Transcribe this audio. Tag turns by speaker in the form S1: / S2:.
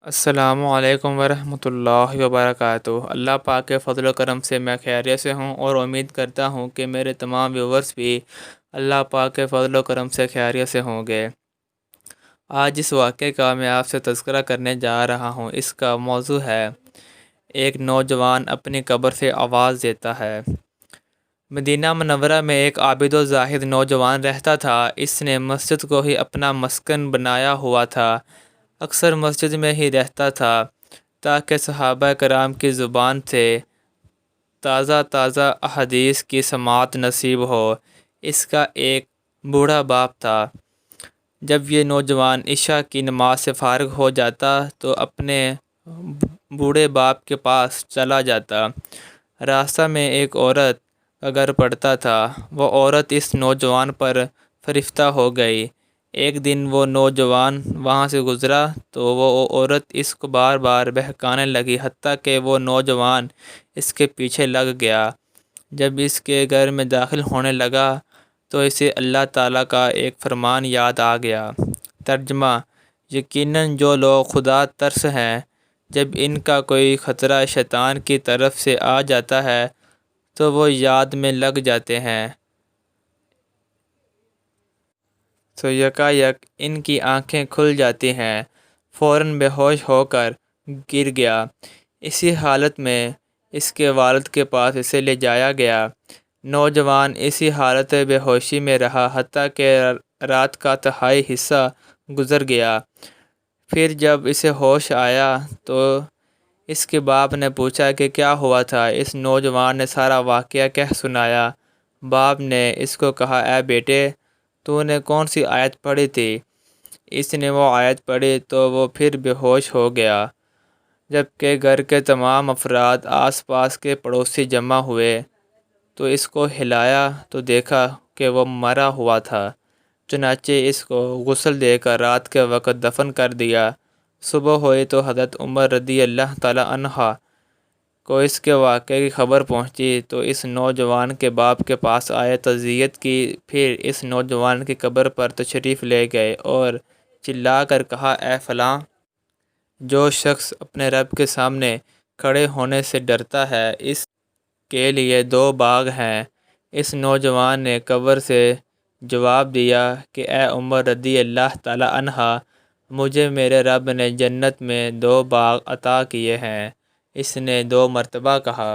S1: السلام علیکم ورحمۃ اللہ وبرکاتہ۔ اللہ پاک کے فضل و کرم سے میں خیریت سے ہوں اور امید کرتا ہوں کہ میرے تمام ویورز بھی اللہ پاک کے فضل و کرم سے خیریت سے ہوں گے۔ آج جس واقعے کا میں آپ سے تذکرہ کرنے جا رہا ہوں، اس کا موضوع ہے ایک نوجوان اپنی قبر سے آواز دیتا ہے۔ مدینہ منورہ میں ایک عابد و زاہد نوجوان رہتا تھا۔ اس نے مسجد کو ہی اپنا مسکن بنایا ہوا تھا۔ اکثر مسجد میں ہی رہتا تھا تاکہ صحابہ کرام کی زبان سے تازہ تازہ احادیث کی سماعت نصیب ہو۔ اس کا ایک بوڑھا باپ تھا۔ جب یہ نوجوان عشاء کی نماز سے فارغ ہو جاتا تو اپنے بوڑھے باپ کے پاس چلا جاتا۔ راستہ میں ایک عورت کا گھر پڑتا تھا۔ وہ عورت اس نوجوان پر فرفتہ ہو گئی۔ ایک دن وہ نوجوان وہاں سے گزرا تو وہ عورت اس کو بار بار بہکانے لگی، حتیٰ کہ وہ نوجوان اس کے پیچھے لگ گیا۔ جب اس کے گھر میں داخل ہونے لگا تو اسے اللہ تعالیٰ کا ایک فرمان یاد آ گیا۔ ترجمہ: یقیناً جو لوگ خدا ترس ہیں، جب ان کا کوئی خطرہ شیطان کی طرف سے آ جاتا ہے تو وہ یاد میں لگ جاتے ہیں تو یکایک ان کی آنکھیں کھل جاتی ہیں۔ فوراً بے ہوش ہو کر گر گیا۔ اسی حالت میں اس کے والد کے پاس اسے لے جایا گیا۔ نوجوان اسی حالت بے ہوشی میں رہا حتیٰ کہ رات کا تہائی حصہ گزر گیا۔ پھر جب اسے ہوش آیا تو اس کے باپ نے پوچھا کہ کیا ہوا تھا۔ اس نوجوان نے سارا واقعہ کہہ سنایا۔ باپ نے اس کو کہا، اے بیٹے، تو نے کون سی آیت پڑھی تھی؟ اس نے وہ آیت پڑھی تو وہ پھر بے ہوش ہو گیا۔ جب کہ گھر کے تمام افراد آس پاس کے پڑوسی جمع ہوئے تو اس کو ہلایا تو دیکھا کہ وہ مرا ہوا تھا۔ چنانچہ اس کو غسل دے کر رات کے وقت دفن کر دیا۔ صبح ہوئی تو حضرت عمر رضی اللہ تعالیٰ عنہ کو اس کے واقعے کی خبر پہنچی تو اس نوجوان کے باپ کے پاس آئے، تعزیت کی۔ پھر اس نوجوان کی قبر پر تشریف لے گئے اور چلا کر کہا، اے فلاں! جو شخص اپنے رب کے سامنے کھڑے ہونے سے ڈرتا ہے، اس کے لیے 2 باغ ہیں۔ اس نوجوان نے قبر سے جواب دیا کہ اے عمر رضی اللہ تعالیٰ عنہ، مجھے میرے رب نے جنت میں 2 باغ عطا کیے ہیں۔ اس نے 2 مرتبہ کہا۔